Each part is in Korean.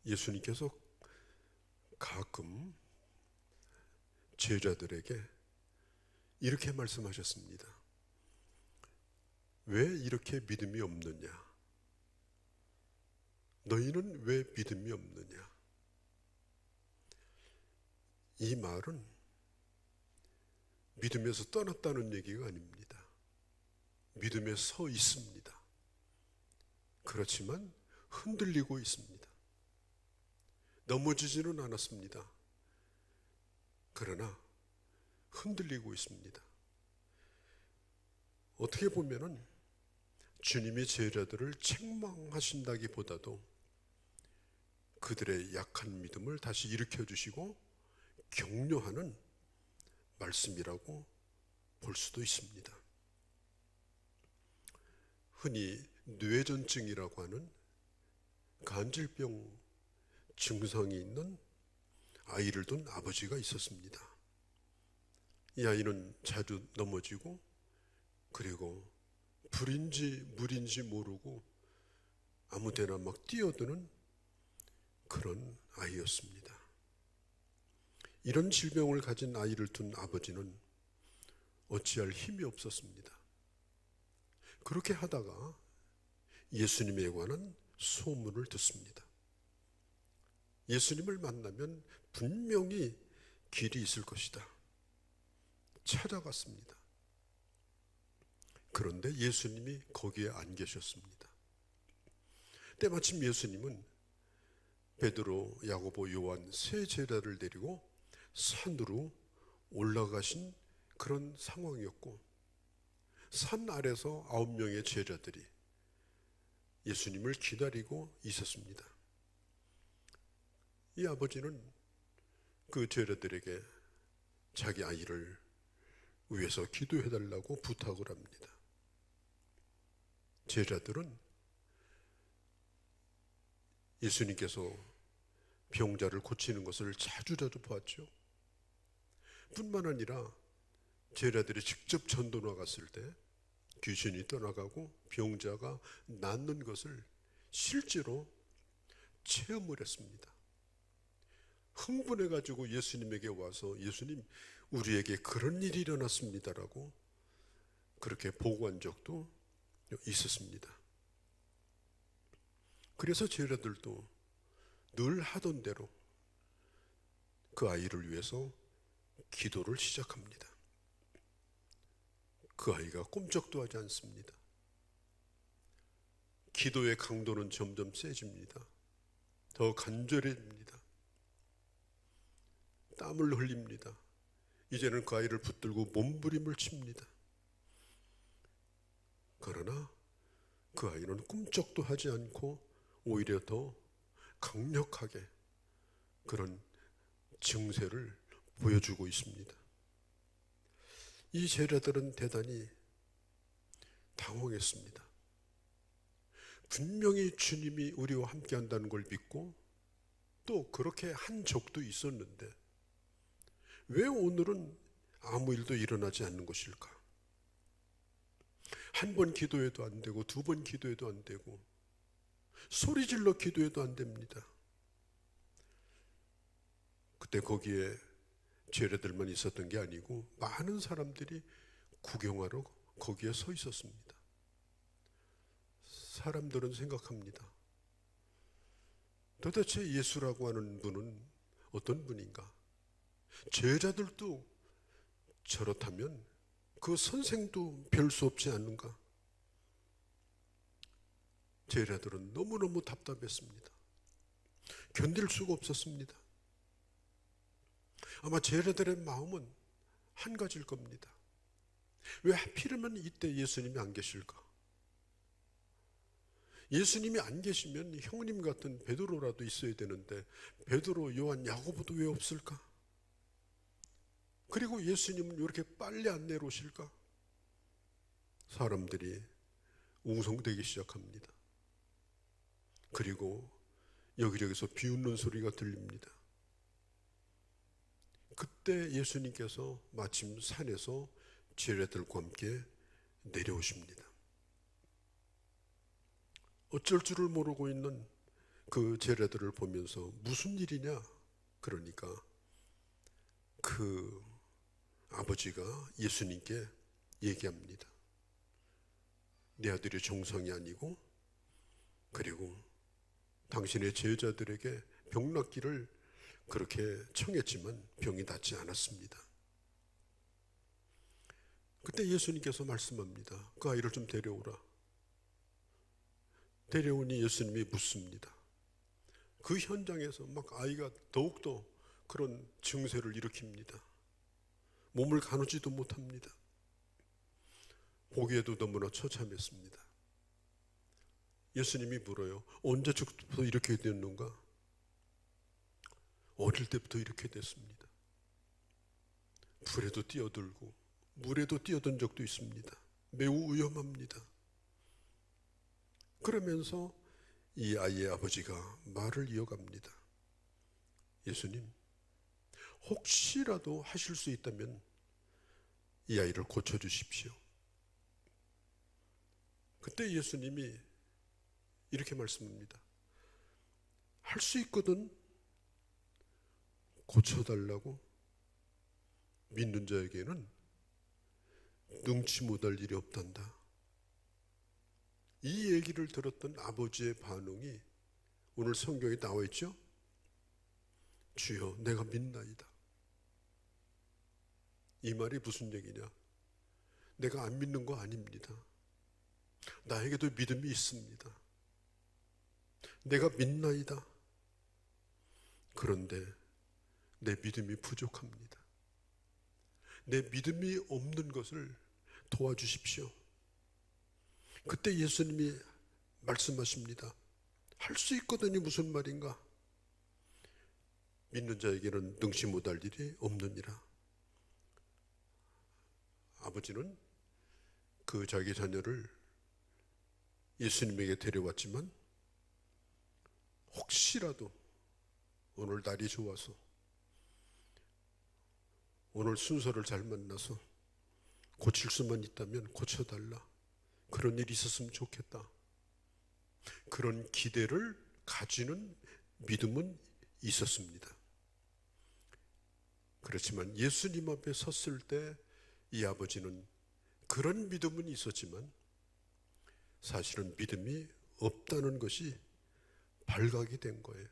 예수님께서 가끔 제자들에게 이렇게 말씀하셨습니다. 왜 이렇게 믿음이 없느냐? 너희는 왜 믿음이 없느냐? 이 말은 믿음에서 떠났다는 얘기가 아닙니다. 믿음에 서 있습니다. 그렇지만 흔들리고 있습니다. 넘어지지는 않았습니다. 그러나 흔들리고 있습니다. 어떻게 보면은 주님이 제자들을 책망하신다기보다도 그들의 약한 믿음을 다시 일으켜 주시고 격려하는 말씀이라고 볼 수도 있습니다. 흔히 뇌전증이라고 하는 간질병 증상이 있는 아이를 둔 아버지가 있었습니다. 이 아이는 자주 넘어지고 그리고 불인지 물인지 모르고 아무데나 막 뛰어드는 그런 아이였습니다. 이런 질병을 가진 아이를 둔 아버지는 어찌할 힘이 없었습니다. 그렇게 하다가 예수님에 관한 소문을 듣습니다. 예수님을 만나면 분명히 길이 있을 것이다. 찾아갔습니다. 그런데 예수님이 거기에 안 계셨습니다. 때마침 예수님은 베드로, 야고보, 요한 세 제자를 데리고 산으로 올라가신 그런 상황이었고, 산 아래서 9명의 제자들이 예수님을 기다리고 있었습니다. 이 아버지는 그 제자들에게 자기 아이를 위해서 기도해달라고 부탁을 합니다. 제자들은 예수님께서 병자를 고치는 것을 자주자주 보았죠. 뿐만 아니라 제자들이 직접 전도 나갔을 때 귀신이 떠나가고 병자가 낫는 것을 실제로 체험을 했습니다. 흥분해가지고 예수님에게 와서 예수님, 우리에게 그런 일이 일어났습니다라고 그렇게 보고한 적도 있었습니다. 그래서 제자들도 늘 하던 대로 그 아이를 위해서 기도를 시작합니다. 그 아이가 꼼짝도 하지 않습니다. 기도의 강도는 점점 세집니다. 더 간절해집니다. 땀을 흘립니다. 이제는 그 아이를 붙들고 몸부림을 칩니다. 그러나 그 아이는 꿈쩍도 하지 않고 오히려 더 강력하게 그런 증세를 보여주고 있습니다. 이 제자들은 대단히 당황했습니다. 분명히 주님이 우리와 함께 한다는 걸 믿고 또 그렇게 한 적도 있었는데 왜 오늘은 아무 일도 일어나지 않는 것일까? 한 번 기도해도 안 되고 두 번 기도해도 안 되고 소리질러 기도해도 안 됩니다. 그때 거기에 제자들만 있었던 게 아니고 많은 사람들이 구경하러 거기에 서 있었습니다. 사람들은 생각합니다. 도대체 예수라고 하는 분은 어떤 분인가? 제자들도 저렇다면 그 선생도 별 수 없지 않는가? 제자들은 너무너무 답답했습니다. 견딜 수가 없었습니다. 아마 제자들의 마음은 한 가지일 겁니다. 왜 하필이면 이때 예수님이 안 계실까? 예수님이 안 계시면 형님 같은 베드로라도 있어야 되는데 베드로, 요한, 야고보도 왜 없을까? 그리고 예수님은 왜 이렇게 빨리 안 내려오실까? 사람들이 웅성대기 시작합니다. 그리고 여기저기서 비웃는 소리가 들립니다. 그때 예수님께서 마침 산에서 제자들과 함께 내려오십니다. 어쩔 줄을 모르고 있는 그 제자들을 보면서 무슨 일이냐? 그러니까 그 아버지가 예수님께 얘기합니다. 내 아들이 정상이 아니고, 그리고 당신의 제자들에게 병 낫기를 그렇게 청했지만 병이 낫지 않았습니다. 그때 예수님께서 말씀합니다. 그 아이를 좀 데려오라. 데려오니 예수님이 묻습니다. 그 현장에서 막 아이가 더욱더 그런 증세를 일으킵니다. 몸을 가누지도 못합니다. 보기에도 너무나 처참했습니다. 예수님이 물어요. 언제부터 이렇게 됐는가? 어릴 때부터 이렇게 됐습니다. 불에도 뛰어들고 물에도 뛰어든 적도 있습니다. 매우 위험합니다. 그러면서 이 아이의 아버지가 말을 이어갑니다. 예수님, 혹시라도 하실 수 있다면 이 아이를 고쳐주십시오. 그때 예수님이 이렇게 말씀합니다. 할 수 있거든 고쳐달라고. 믿는 자에게는 능치 못할 일이 없단다. 이 얘기를 들었던 아버지의 반응이 오늘 성경에 나와 있죠. 주여, 내가 믿나이다. 이 말이 무슨 얘기냐? 내가 안 믿는 거 아닙니다. 나에게도 믿음이 있습니다. 내가 믿나이다. 그런데 내 믿음이 부족합니다. 내 믿음이 없는 것을 도와주십시오. 그때 예수님이 말씀하십니다. 할 수 있거든이 무슨 말인가? 믿는 자에게는 능치 못할 일이 없느니라. 아버지는 그 자기 자녀를 예수님에게 데려왔지만 혹시라도 오늘 날이 좋아서, 오늘 순서를 잘 만나서 고칠 수만 있다면 고쳐달라. 그런 일이 있었으면 좋겠다. 그런 기대를 가지는 믿음은 있었습니다. 그렇지만 예수님 앞에 섰을 때 이 아버지는 그런 믿음은 있었지만 사실은 믿음이 없다는 것이 발각이 된 거예요.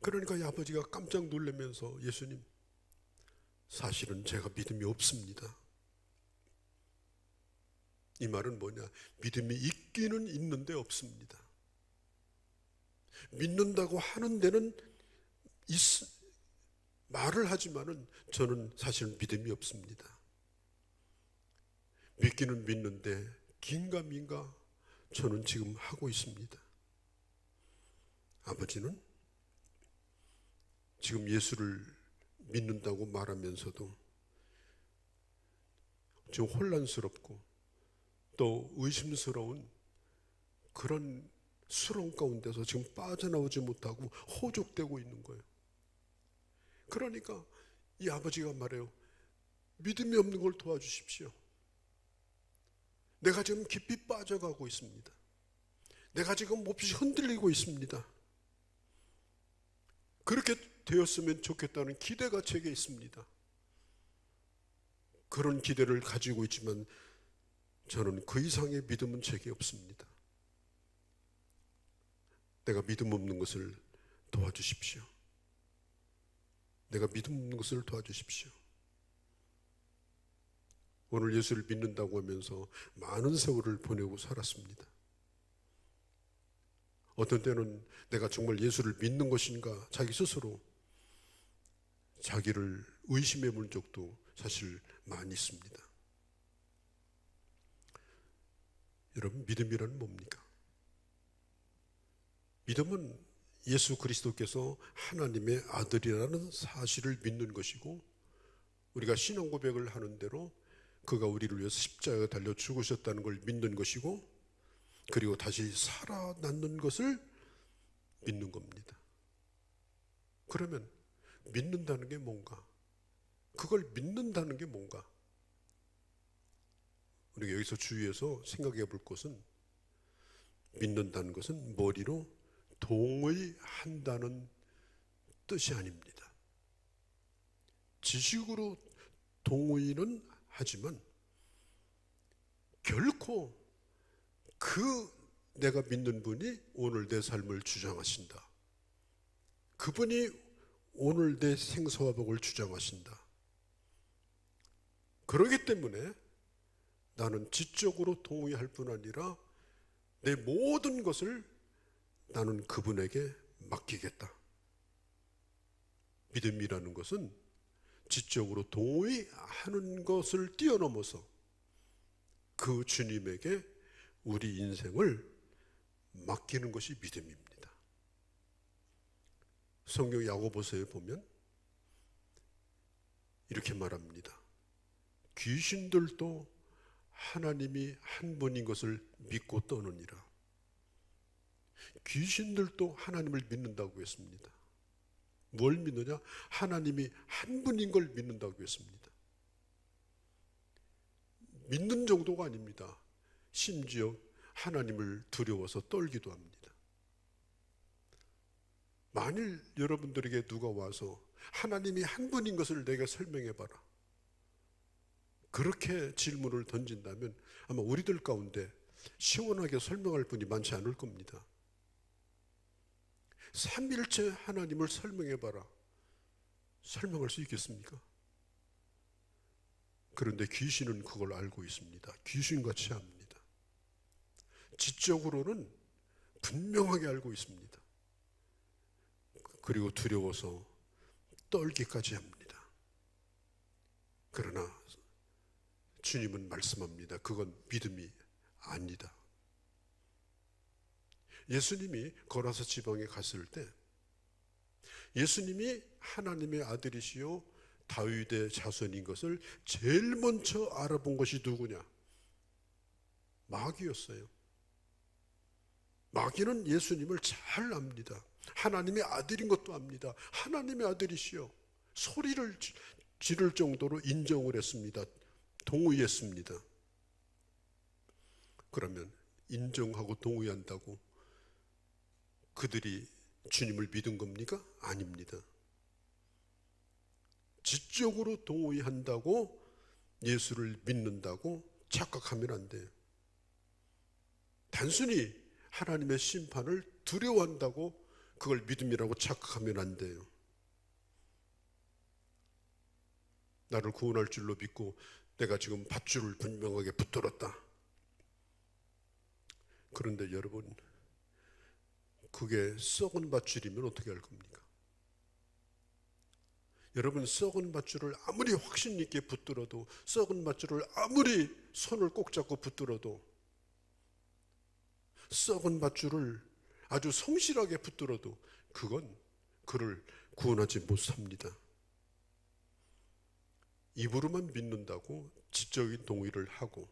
그러니까 이 아버지가 깜짝 놀라면서 예수님, 사실은 제가 믿음이 없습니다. 이 말은 뭐냐? 믿음이 있기는 있는데 없습니다. 믿는다고 하는 데는 말을 하지만은 저는 사실 믿음이 없습니다. 믿기는 믿는데 긴가민가 저는 지금 하고 있습니다. 아버지는 지금 예수를 믿는다고 말하면서도 지금 혼란스럽고 또 의심스러운 그런 수렁 가운데서 지금 빠져나오지 못하고 호족되고 있는 거예요. 그러니까 이 아버지가 말해요. 믿음이 없는 걸 도와주십시오. 내가 지금 깊이 빠져가고 있습니다. 내가 지금 몹시 흔들리고 있습니다. 그렇게 되었으면 좋겠다는 기대가 제게 있습니다. 그런 기대를 가지고 있지만 저는 그 이상의 믿음은 제게 없습니다. 내가 믿음 없는 것을 도와주십시오. 내가 믿음 없는 것을 도와주십시오. 오늘 예수를 믿는다고 하면서 많은 세월을 보내고 살았습니다. 어떤 때는 내가 정말 예수를 믿는 것인가 자기 스스로 자기를 의심해 본 적도 사실 많이 있습니다. 여러분, 믿음이란 뭡니까? 믿음은 예수 그리스도께서 하나님의 아들이라는 사실을 믿는 것이고, 우리가 신앙 고백을 하는 대로 그가 우리를 위해서 십자가에 달려 죽으셨다는 걸 믿는 것이고, 그리고 다시 살아났는 것을 믿는 겁니다. 그러면 믿는다는 게 뭔가? 그걸 믿는다는 게 뭔가? 우리가 여기서 주위에서 생각해 볼 것은, 믿는다는 것은 머리로 동의한다는 뜻이 아닙니다. 지식으로 동의는 하지만 결코 내가 믿는 분이 오늘 내 삶을 주장하신다. 그분이 오늘 내 생사와 복을 주장하신다. 그렇기 때문에 나는 지적으로 동의할 뿐 아니라 내 모든 것을 나는 그분에게 맡기겠다. 믿음이라는 것은 지적으로 동의하는 것을 뛰어넘어서 그 주님에게 우리 인생을 맡기는 것이 믿음입니다. 성경 야고보서에 보면 이렇게 말합니다. 귀신들도 하나님이 한 분인 것을 믿고 떠느니라. 귀신들도 하나님을 믿는다고 했습니다. 뭘 믿느냐? 하나님이 한 분인 걸 믿는다고 했습니다. 믿는 정도가 아닙니다. 심지어 하나님을 두려워서 떨기도 합니다. 만일 여러분들에게 누가 와서 하나님이 한 분인 것을 내게 설명해봐라, 그렇게 질문을 던진다면 아마 우리들 가운데 시원하게 설명할 분이 많지 않을 겁니다. 삼일체 하나님을 설명해봐라. 설명할 수 있겠습니까? 그런데 귀신은 그걸 알고 있습니다. 귀신같이 합니다. 지적으로는 분명하게 알고 있습니다. 그리고 두려워서 떨기까지 합니다. 그러나 주님은 말씀합니다. 그건 믿음이 아니다. 예수님이 거라사 지방에 갔을 때 예수님이 하나님의 아들이시요 다윗의 자손인 것을 제일 먼저 알아본 것이 누구냐? 마귀였어요. 마귀는 예수님을 잘 압니다. 하나님의 아들인 것도 압니다. 하나님의 아들이시요, 소리를 지를 정도로 인정을 했습니다. 동의했습니다. 그러면 인정하고 동의한다고 그들이 주님을 믿은 겁니까? 아닙니다. 지적으로 동의한다고 예수를 믿는다고 착각하면 안 돼요. 단순히 하나님의 심판을 두려워한다고 그걸 믿음이라고 착각하면 안 돼요. 나를 구원할 줄로 믿고 내가 지금 밧줄을 분명하게 붙들었다. 그런데 여러분, 그게 썩은 밧줄이면 어떻게 할 겁니까? 여러분, 썩은 밧줄을 아무리 확신 있게 붙들어도, 썩은 밧줄을 아무리 손을 꼭 잡고 붙들어도, 썩은 밧줄을 아주 성실하게 붙들어도 그건 그를 구원하지 못합니다. 입으로만 믿는다고 지적인 동의를 하고,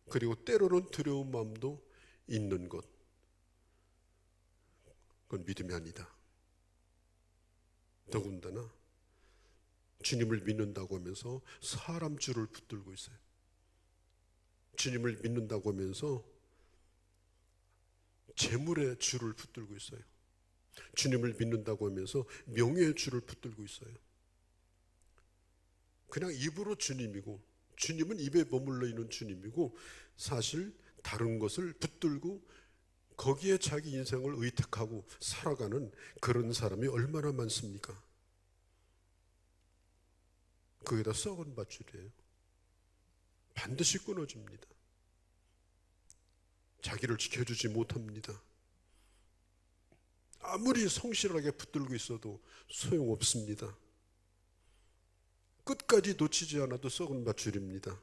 그리고 때로는 두려운 마음도 있는 것, 그건 믿음이 아니다. 더군다나 주님을 믿는다고 하면서 사람 줄을 붙들고 있어요. 주님을 믿는다고 하면서 재물의 줄을 붙들고 있어요. 주님을 믿는다고 하면서 명예의 줄을 붙들고 있어요. 그냥 입으로 주님이고, 주님은 입에 머물러 있는 주님이고, 사실 다른 것을 붙들고 거기에 자기 인생을 의탁하고 살아가는 그런 사람이 얼마나 많습니까? 그게 다 썩은 밧줄이에요. 반드시 끊어집니다. 자기를 지켜주지 못합니다. 아무리 성실하게 붙들고 있어도 소용없습니다. 끝까지 놓치지 않아도 썩은 밧줄입니다.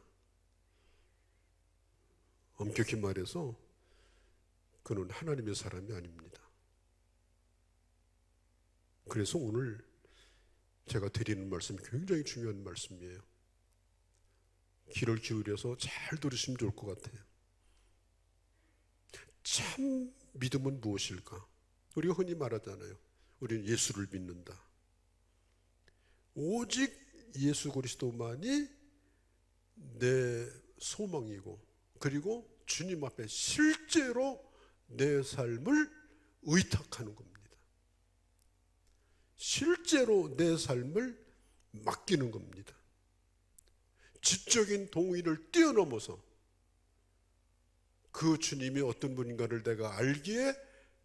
엄격히 말해서 그는 하나님의 사람이 아닙니다. 그래서 오늘 제가 드리는 말씀이 굉장히 중요한 말씀이에요. 귀를 기울여서 잘 들으시면 좋을 것 같아요. 참 믿음은 무엇일까? 우리가 흔히 말하잖아요. 우리는 예수를 믿는다. 오직 예수 그리스도만이 내 소망이고, 그리고 주님 앞에 실제로 내 삶을 의탁하는 겁니다. 실제로 내 삶을 맡기는 겁니다. 지적인 동의를 뛰어넘어서 그 주님이 어떤 분인가를 내가 알기에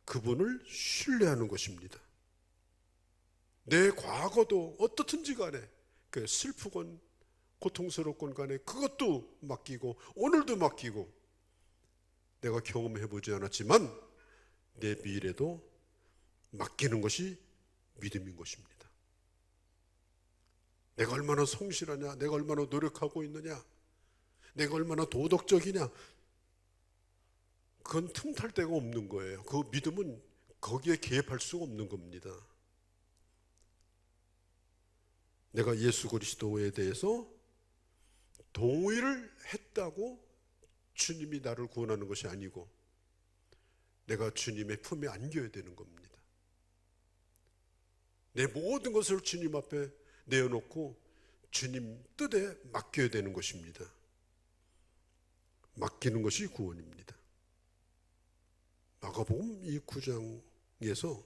그분을 신뢰하는 것입니다. 내 과거도 어떻든지 간에 그 슬프건 고통스럽건 간에 그것도 맡기고 오늘도 맡기고 내가 경험해보지 않았지만 내 미래도 맡기는 것이 믿음인 것입니다. 내가 얼마나 성실하냐, 내가 얼마나 노력하고 있느냐, 내가 얼마나 도덕적이냐, 그건 틈탈 데가 없는 거예요. 그 믿음은 거기에 개입할 수가 없는 겁니다. 내가 예수 그리스도에 대해서 동의를 했다고 주님이 나를 구원하는 것이 아니고 내가 주님의 품에 안겨야 되는 겁니다. 내 모든 것을 주님 앞에 내어놓고 주님 뜻에 맡겨야 되는 것입니다. 맡기는 것이 구원입니다. 마가복음 이 9장에서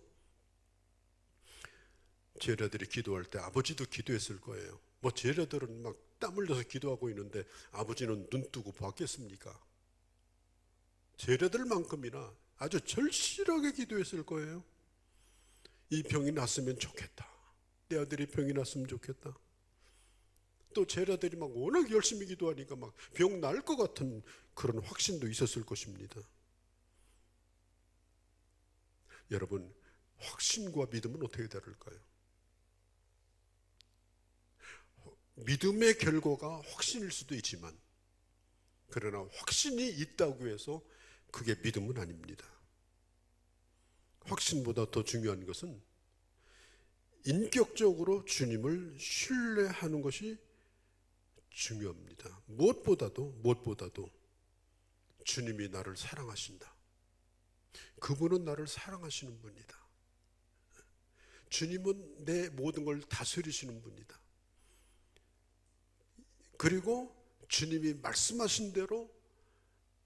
제자들이 기도할 때 아버지도 기도했을 거예요. 뭐 제자들은 막 땀 흘려서 기도하고 있는데 아버지는 눈 뜨고 봤겠습니까? 제자들만큼이나 아주 절실하게 기도했을 거예요. 이 병이 났으면 좋겠다. 내 아들이 병이 났으면 좋겠다. 또 제자들이 막 워낙 열심히 기도하니까 막 병 날 것 같은 그런 확신도 있었을 것입니다. 여러분, 확신과 믿음은 어떻게 다를까요? 믿음의 결과가 확신일 수도 있지만 그러나 확신이 있다고 해서 그게 믿음은 아닙니다. 확신보다 더 중요한 것은 인격적으로 주님을 신뢰하는 것이 중요합니다. 무엇보다도 주님이 나를 사랑하신다. 그분은 나를 사랑하시는 분이다. 주님은 내 모든 걸 다스리시는 분이다. 그리고 주님이 말씀하신 대로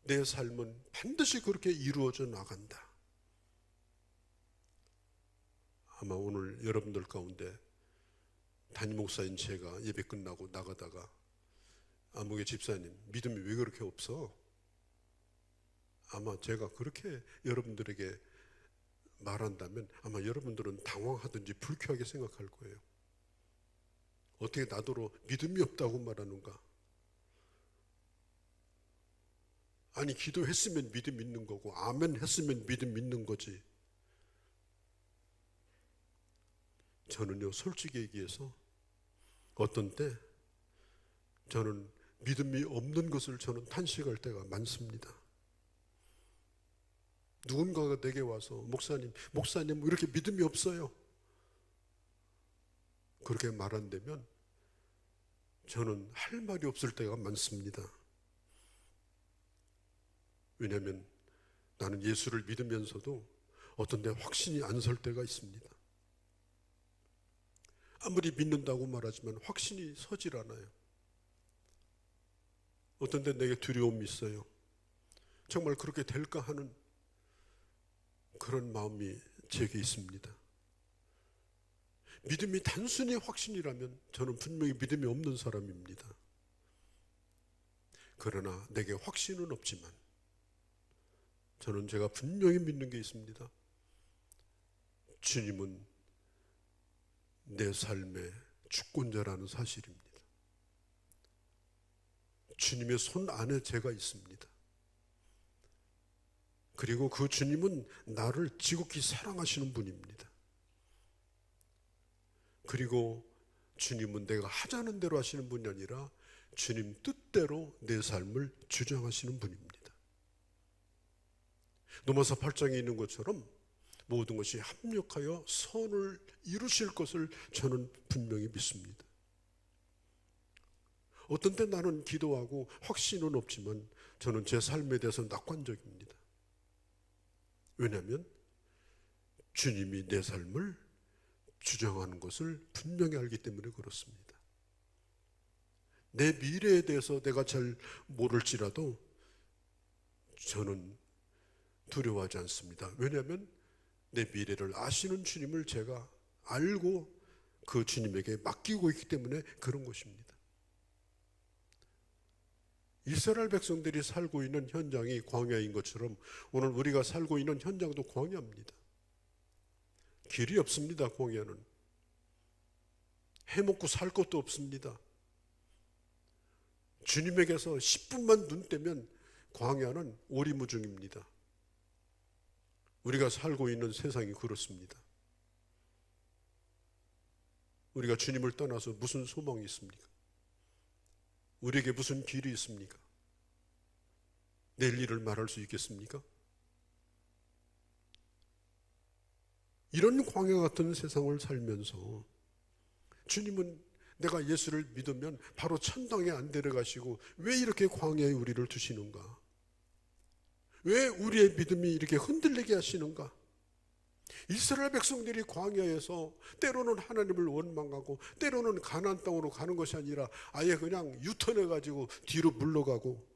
내 삶은 반드시 그렇게 이루어져 나간다. 아마 오늘 여러분들 가운데 담임 목사인 제가 예배 끝나고 나가다가 아무개 집사님 믿음이 왜 그렇게 없어? 아마 제가 그렇게 여러분들에게 말한다면 아마 여러분들은 당황하든지 불쾌하게 생각할 거예요. 어떻게 나더러 믿음이 없다고 말하는가? 아니, 기도했으면 믿음 있는 거고 아멘 했으면 믿음 있는 거지. 저는요, 솔직히 얘기해서 어떤 때 저는 믿음이 없는 것을 저는 탄식할 때가 많습니다. 누군가가 내게 와서 목사님 이렇게 믿음이 없어요. 그렇게 말한다면 저는 할 말이 없을 때가 많습니다. 왜냐하면 나는 예수를 믿으면서도 어떤 데 확신이 안 설 때가 있습니다. 아무리 믿는다고 말하지만 확신이 서질 않아요. 어떤 데 내게 두려움이 있어요. 정말 그렇게 될까 하는 그런 마음이 제게 있습니다. 믿음이 단순히 확신이라면 저는 분명히 믿음이 없는 사람입니다. 그러나 내게 확신은 없지만 저는 제가 분명히 믿는 게 있습니다. 주님은 내 삶의 주권자라는 사실입니다. 주님의 손 안에 제가 있습니다. 그리고 그 주님은 나를 지극히 사랑하시는 분입니다. 그리고 주님은 내가 하자는 대로 하시는 분이 아니라 주님 뜻대로 내 삶을 주장하시는 분입니다. 로마서 8장에 있는 것처럼 모든 것이 합력하여 선을 이루실 것을 저는 분명히 믿습니다. 어떤 때 나는 기도하고 확신은 없지만 저는 제 삶에 대해서 낙관적입니다. 왜냐하면 주님이 내 삶을 주장하는 것을 분명히 알기 때문에 그렇습니다. 내 미래에 대해서 내가 잘 모를지라도 저는 두려워하지 않습니다. 왜냐하면 내 미래를 아시는 주님을 제가 알고 그 주님에게 맡기고 있기 때문에 그런 것입니다. 이스라엘 백성들이 살고 있는 현장이 광야인 것처럼 오늘 우리가 살고 있는 현장도 광야입니다. 길이 없습니다. 광야는 해먹고 살 것도 없습니다. 주님에게서 10분만 눈 떼면 광야는 오리무중입니다. 우리가 살고 있는 세상이 그렇습니다. 우리가 주님을 떠나서 무슨 소망이 있습니까? 우리에게 무슨 길이 있습니까? 내일 일을 말할 수 있겠습니까? 이런 광야 같은 세상을 살면서 주님은 내가 예수를 믿으면 바로 천당에 안 데려가시고 왜 이렇게 광야에 우리를 두시는가? 왜 우리의 믿음이 이렇게 흔들리게 하시는가? 이스라엘 백성들이 광야에서 때로는 하나님을 원망하고 때로는 가나안 땅으로 가는 것이 아니라 아예 그냥 유턴해가지고 뒤로 물러가고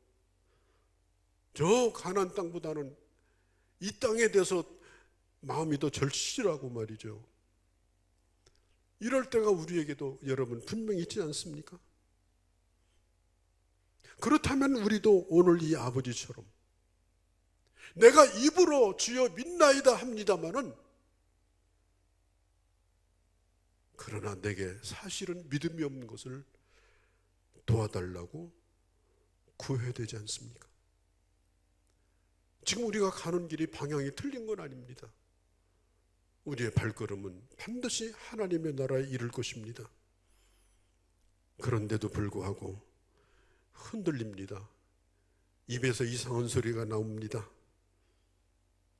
저 가나안 땅보다는 이 땅에 대해서 마음이 더 절실하고 말이죠. 이럴 때가 우리에게도 여러분 분명히 있지 않습니까? 그렇다면 우리도 오늘 이 아버지처럼 내가 입으로 주여 믿나이다 합니다마는 그러나 내게 사실은 믿음이 없는 것을 도와달라고 구해야 되지 않습니까? 지금 우리가 가는 길이 방향이 틀린 건 아닙니다. 우리의 발걸음은 반드시 하나님의 나라에 이를 것입니다. 그런데도 불구하고 흔들립니다. 입에서 이상한 소리가 나옵니다.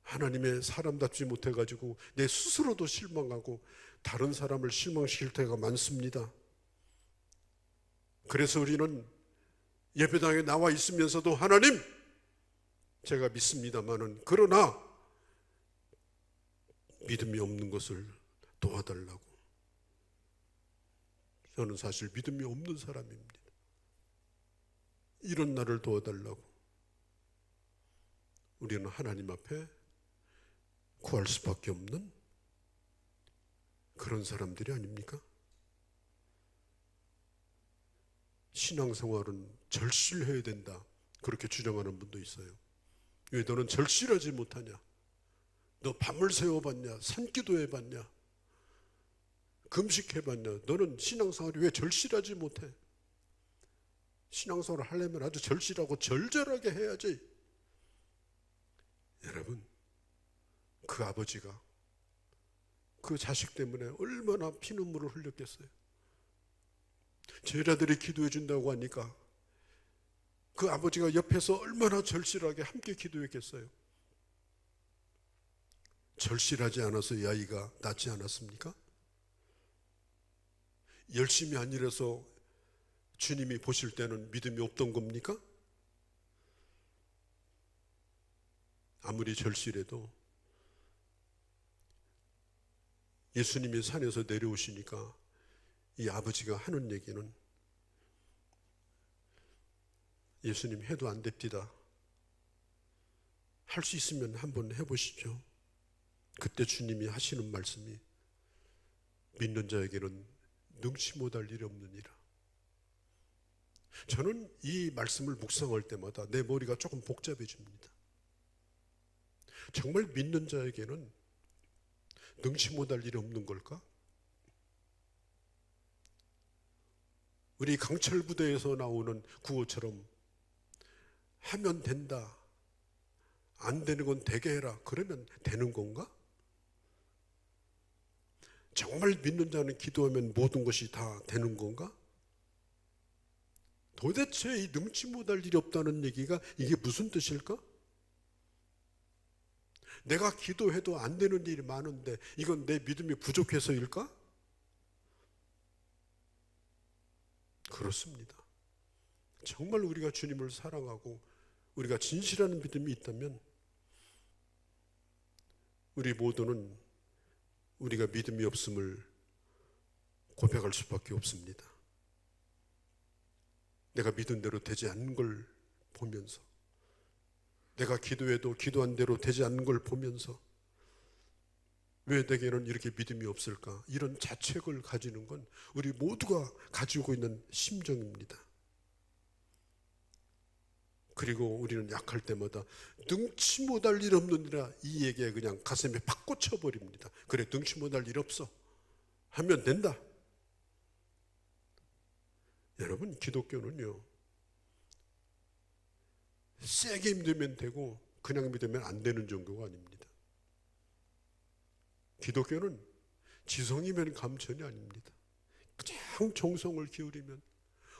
하나님의 사람답지 못해가지고 내 스스로도 실망하고 다른 사람을 실망시킬 때가 많습니다. 그래서 우리는 예배당에 나와 있으면서도 하나님, 제가 믿습니다마는 그러나 믿음이 없는 것을 도와달라고. 저는 사실 믿음이 없는 사람입니다. 이런 나를 도와달라고. 우리는 하나님 앞에 구할 수밖에 없는 그런 사람들이 아닙니까? 신앙생활은 절실해야 된다, 그렇게 주장하는 분도 있어요. 왜 너는 절실하지 못하냐? 너 밤을 새워봤냐? 산기도 해봤냐? 금식해봤냐? 너는 신앙생활이 왜 절실하지 못해? 신앙생활을 하려면 아주 절실하고 절절하게 해야지. 여러분, 그 아버지가 그 자식 때문에 얼마나 피눈물을 흘렸겠어요. 제자들이 기도해 준다고 하니까 그 아버지가 옆에서 얼마나 절실하게 함께 기도했겠어요. 절실하지 않아서 이 아이가 낫지 않았습니까? 열심히 안 일해서 주님이 보실 때는 믿음이 없던 겁니까? 아무리 절실해도 예수님이 산에서 내려오시니까 이 아버지가 하는 얘기는 예수님 해도 안 됩디다. 할 수 있으면 한번 해보시죠. 그때 주님이 하시는 말씀이 믿는 자에게는 능치 못할 일이 없느니라. 저는 이 말씀을 묵상할 때마다 내 머리가 조금 복잡해집니다. 정말 믿는 자에게는 능치 못할 일이 없는 걸까? 우리 강철 부대에서 나오는 구호처럼 하면 된다, 안 되는 건 되게 해라, 그러면 되는 건가? 정말 믿는 자는 기도하면 모든 것이 다 되는 건가? 도대체 이 능치 못할 일이 없다는 얘기가 이게 무슨 뜻일까? 내가 기도해도 안 되는 일이 많은데 이건 내 믿음이 부족해서일까? 그렇습니다. 정말 우리가 주님을 사랑하고 우리가 진실한 믿음이 있다면 우리 모두는 우리가 믿음이 없음을 고백할 수밖에 없습니다. 내가 믿은 대로 되지 않는 걸 보면서 내가 기도해도 기도한 대로 되지 않는 걸 보면서 왜 내게는 이렇게 믿음이 없을까? 이런 자책을 가지는 건 우리 모두가 가지고 있는 심정입니다. 그리고 우리는 약할 때마다 능치 못할 일 없느니라 이 얘기에 그냥 가슴에 팍 꽂혀버립니다. 그래, 능치 못할 일 없어 하면 된다. 여러분, 기독교는요, 세게 믿으면 되고 그냥 믿으면 안 되는 종교가 아닙니다. 기독교는 지성이면 감천이 아닙니다. 그냥 정성을 기울이면,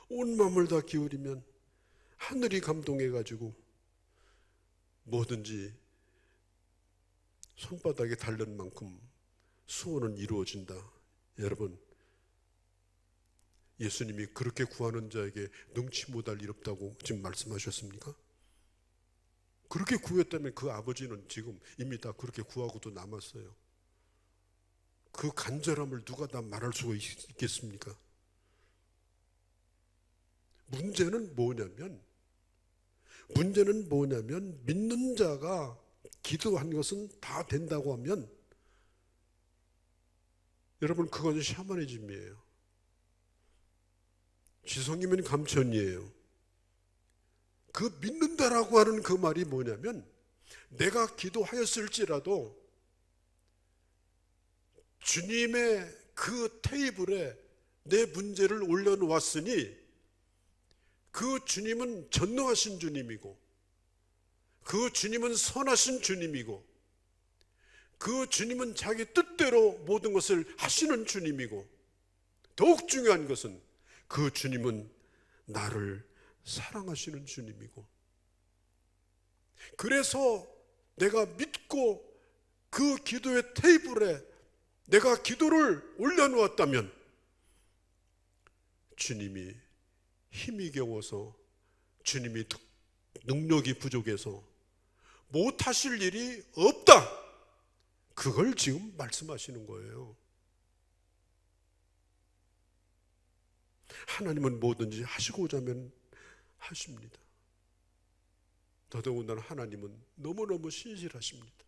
온 마음을 다 기울이면 하늘이 감동해가지고 뭐든지 손바닥에 닳는 만큼 소원은 이루어진다. 여러분, 예수님이 그렇게 구하는 자에게 능치 못할 일 없다고 지금 말씀하셨습니까? 그렇게 구했다면 그 아버지는 지금 이미 다 그렇게 구하고도 남았어요. 그 간절함을 누가 다 말할 수가 있겠습니까? 문제는 뭐냐면 믿는 자가 기도한 것은 다 된다고 하면 여러분, 그건 샤머니즘이에요. 지성이면 감천이에요. 그 믿는다라고 하는 그 말이 뭐냐면 내가 기도하였을지라도 주님의 그 테이블에 내 문제를 올려놓았으니 그 주님은 전능하신 주님이고 그 주님은 선하신 주님이고 그 주님은 자기 뜻대로 모든 것을 하시는 주님이고 더욱 중요한 것은 그 주님은 나를 사랑하시는 주님이고 그래서 내가 믿고 그 기도의 테이블에 내가 기도를 올려놓았다면 주님이 힘이 겨워서 주님이 능력이 부족해서 못하실 일이 없다. 그걸 지금 말씀하시는 거예요. 하나님은 뭐든지 하시고자 하면 하십니다. 더더군다나 하나님은 너무너무 신실하십니다.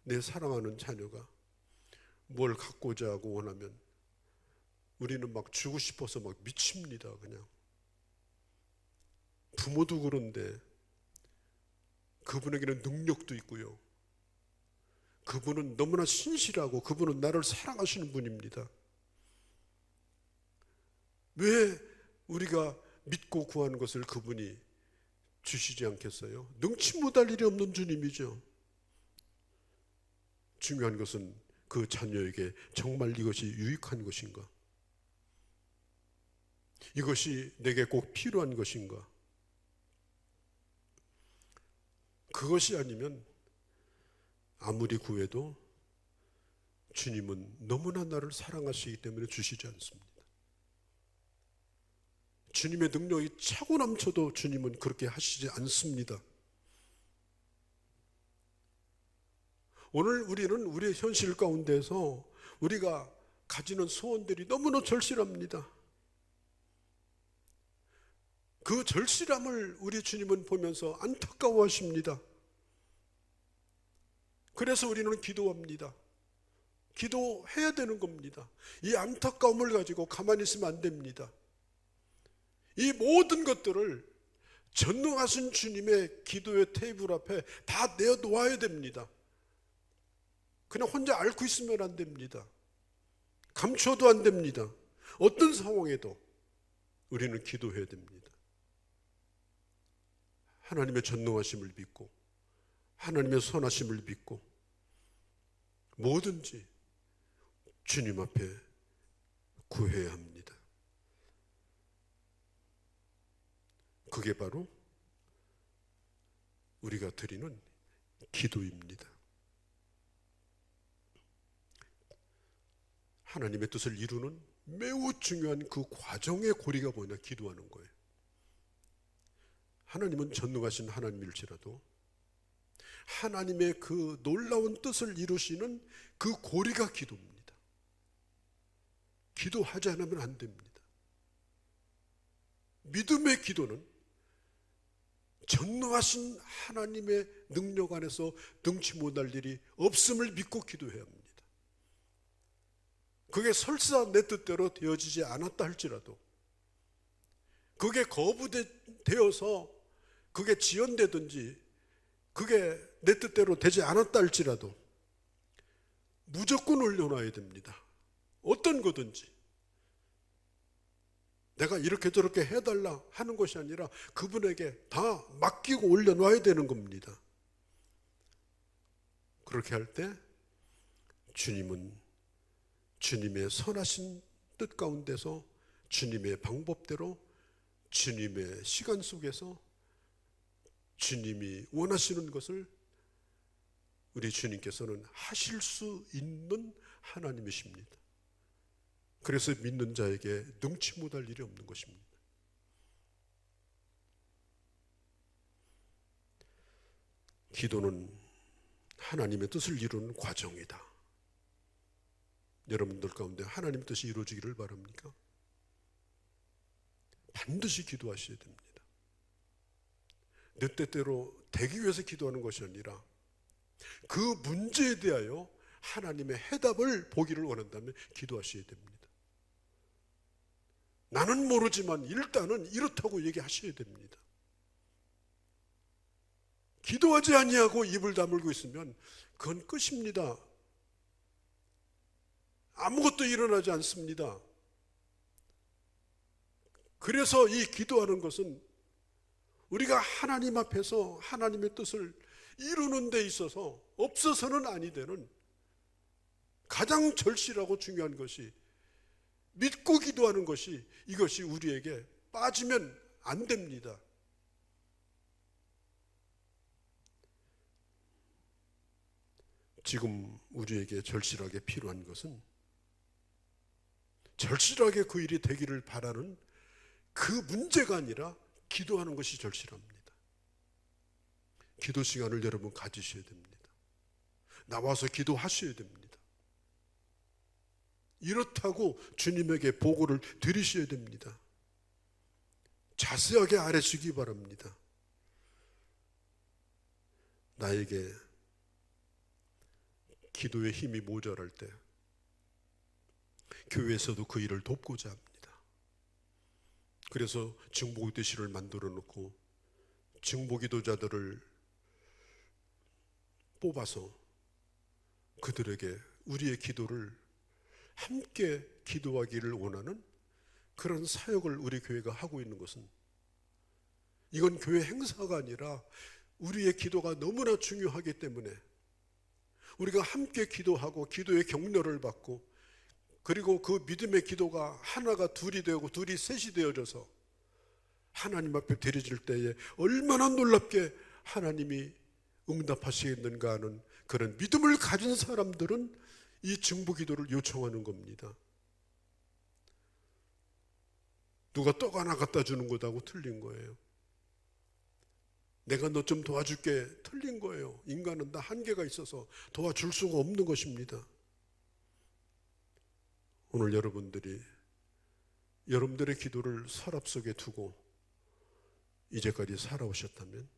내 사랑하는 자녀가 뭘 갖고자 하고 원하면 우리는 막 주고 싶어서 막 미칩니다. 그냥 부모도 그런데 그분에게는 능력도 있고요. 그분은 너무나 신실하고 그분은 나를 사랑하시는 분입니다. 왜 우리가 믿고 구하는 것을 그분이 주시지 않겠어요? 능치 못할 일이 없는 주님이죠. 중요한 것은 그 자녀에게 정말 이것이 유익한 것인가? 이것이 내게 꼭 필요한 것인가? 그것이 아니면 아무리 구해도 주님은 너무나 나를 사랑하시기 때문에 주시지 않습니다. 주님의 능력이 차고 넘쳐도 주님은 그렇게 하시지 않습니다. 오늘 우리는 우리의 현실 가운데서 우리가 가지는 소원들이 너무나 절실합니다. 그 절실함을 우리 주님은 보면서 안타까워하십니다. 그래서 우리는 기도합니다. 기도해야 되는 겁니다. 이 안타까움을 가지고 가만히 있으면 안 됩니다. 이 모든 것들을 전능하신 주님의 기도의 테이블 앞에 다 내어놓아야 됩니다. 그냥 혼자 앓고 있으면 안 됩니다. 감춰도 안 됩니다. 어떤 상황에도 우리는 기도해야 됩니다. 하나님의 전능하심을 믿고 하나님의 선하심을 믿고 뭐든지 주님 앞에 구해야 합니다. 그게 바로 우리가 드리는 기도입니다. 하나님의 뜻을 이루는 매우 중요한 그 과정의 고리가 뭐냐? 기도하는 거예요. 하나님은 전능하신 하나님일지라도 하나님의 그 놀라운 뜻을 이루시는 그 고리가 기도입니다. 기도하지 않으면 안 됩니다. 믿음의 기도는 전능하신 하나님의 능력 안에서 능치 못할 일이 없음을 믿고 기도해야 합니다. 그게 설사 내 뜻대로 되어지지 않았다 할지라도, 그게 거부되어서 그게 지연되든지 그게 내 뜻대로 되지 않았다 할지라도 무조건 올려놔야 됩니다. 어떤 거든지. 내가 이렇게 저렇게 해달라 하는 것이 아니라 그분에게 다 맡기고 올려놔야 되는 겁니다. 그렇게 할 때 주님은 주님의 선하신 뜻 가운데서 주님의 방법대로 주님의 시간 속에서 주님이 원하시는 것을 우리 주님께서는 하실 수 있는 하나님이십니다. 그래서 믿는 자에게 능치 못할 일이 없는 것입니다. 기도는 하나님의 뜻을 이루는 과정이다. 여러분들 가운데 하나님의 뜻이 이루어지기를 바랍니까? 반드시 기도하셔야 됩니다. 내 뜻대로 되기 위해서 기도하는 것이 아니라 그 문제에 대하여 하나님의 해답을 보기를 원한다면 기도하셔야 됩니다. 나는 모르지만 일단은 이렇다고 얘기하셔야 됩니다. 기도하지 아니하고 입을 다물고 있으면 그건 끝입니다. 아무것도 일어나지 않습니다. 그래서 이 기도하는 것은 우리가 하나님 앞에서 하나님의 뜻을 이루는 데 있어서 없어서는 아니 되는 가장 절실하고 중요한 것이 믿고 기도하는 것이, 이것이 우리에게 빠지면 안 됩니다. 지금 우리에게 절실하게 필요한 것은 절실하게 그 일이 되기를 바라는 그 문제가 아니라 기도하는 것이 절실합니다. 기도 시간을 여러분 가지셔야 됩니다. 나와서 기도하셔야 됩니다. 이렇다고 주님에게 보고를 드리셔야 됩니다. 자세하게 아뢰시기 바랍니다. 나에게 기도의 힘이 모자랄 때 교회에서도 그 일을 돕고자 합니다. 그래서 증보기도실을 만들어 놓고 증보기도자들을 뽑아서 그들에게 우리의 기도를 함께 기도하기를 원하는 그런 사역을 우리 교회가 하고 있는 것은, 이건 교회 행사가 아니라 우리의 기도가 너무나 중요하기 때문에 우리가 함께 기도하고 기도의 격려를 받고, 그리고 그 믿음의 기도가 하나가 둘이 되고 둘이 셋이 되어져서 하나님 앞에 드려질 때에 얼마나 놀랍게 하나님이 응답하시겠는가 하는 그런 믿음을 가진 사람들은 이 증보기도를 요청하는 겁니다. 누가 떡 하나 갖다 주는 것하고 틀린 거예요. 내가 너 좀 도와줄게, 틀린 거예요. 인간은 다 한계가 있어서 도와줄 수가 없는 것입니다. 오늘 여러분들이 여러분들의 기도를 서랍 속에 두고 이제까지 살아오셨다면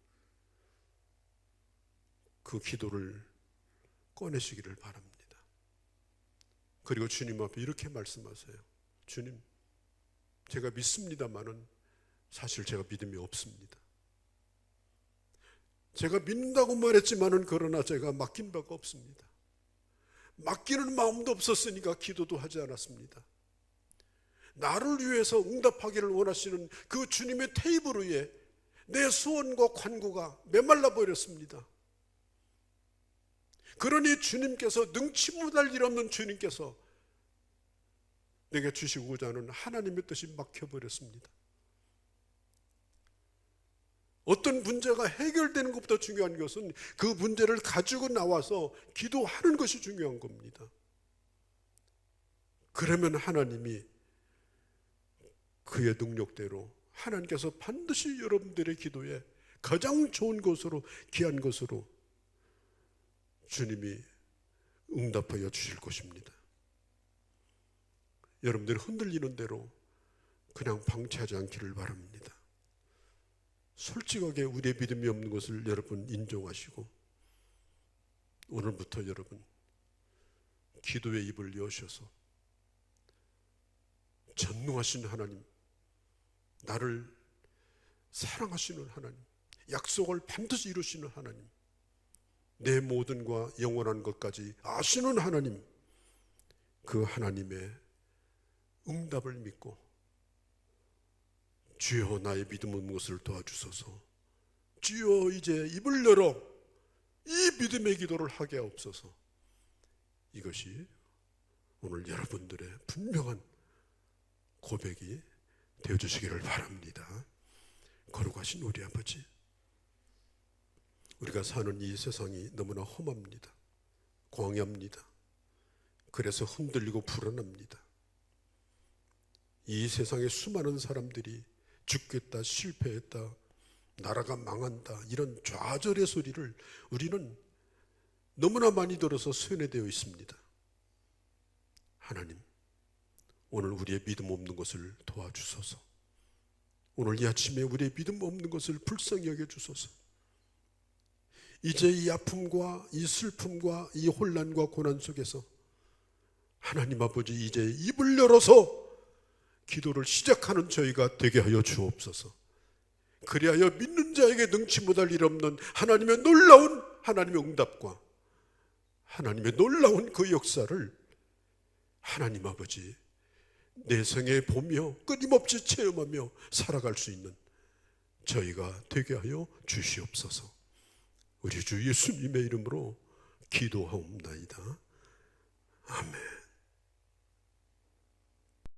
그 기도를 꺼내시기를 바랍니다. 그리고 주님 앞에 이렇게 말씀하세요. 주님, 제가 믿습니다마는 사실 제가 믿음이 없습니다. 제가 믿는다고 말했지만은 그러나 제가 맡긴 바가 없습니다. 맡기는 마음도 없었으니까 기도도 하지 않았습니다. 나를 위해서 응답하기를 원하시는 그 주님의 테이블 위에 내 소원과 간구가 메말라 버렸습니다. 그러니 주님께서, 능치 못할 일 없는 주님께서 내게 주시고자 하는 하나님의 뜻이 막혀버렸습니다. 어떤 문제가 해결되는 것보다 중요한 것은 그 문제를 가지고 나와서 기도하는 것이 중요한 겁니다. 그러면 하나님이 그의 능력대로 하나님께서 반드시 여러분들의 기도에 가장 좋은 것으로, 귀한 것으로 주님이 응답하여 주실 것입니다. 여러분들이 흔들리는 대로 그냥 방치하지 않기를 바랍니다. 솔직하게 우리의 믿음이 없는 것을 여러분 인정하시고 오늘부터 여러분 기도의 입을 여셔서 전능하신 하나님, 나를 사랑하시는 하나님, 약속을 반드시 이루시는 하나님, 내 모든과 영원한 것까지 아시는 하나님, 그 하나님의 응답을 믿고 주여 나의 믿음 없는 것을 도와주소서, 주여 이제 입을 열어 이 믿음의 기도를 하게 하옵소서. 이것이 오늘 여러분들의 분명한 고백이 되어주시기를 바랍니다. 거룩하신 우리 아버지, 우리가 사는 이 세상이 너무나 험합니다. 광야입니다. 그래서 흔들리고 불안합니다. 이 세상에 수많은 사람들이 죽겠다, 실패했다, 나라가 망한다, 이런 좌절의 소리를 우리는 너무나 많이 들어서 쇠뇌되어 있습니다. 하나님, 오늘 우리의 믿음 없는 것을 도와주소서. 오늘 이 아침에 우리의 믿음 없는 것을 불쌍히 여겨주소서. 이제 이 아픔과 이 슬픔과 이 혼란과 고난 속에서 하나님 아버지, 이제 입을 열어서 기도를 시작하는 저희가 되게 하여 주옵소서. 그리하여 믿는 자에게 능치 못할 일 없는 하나님의 놀라운 하나님의 응답과 하나님의 놀라운 그 역사를 하나님 아버지 내 생에 보며 끊임없이 체험하며 살아갈 수 있는 저희가 되게 하여 주시옵소서. 우리 주 예수님의 이름으로 기도하옵나이다. 아멘.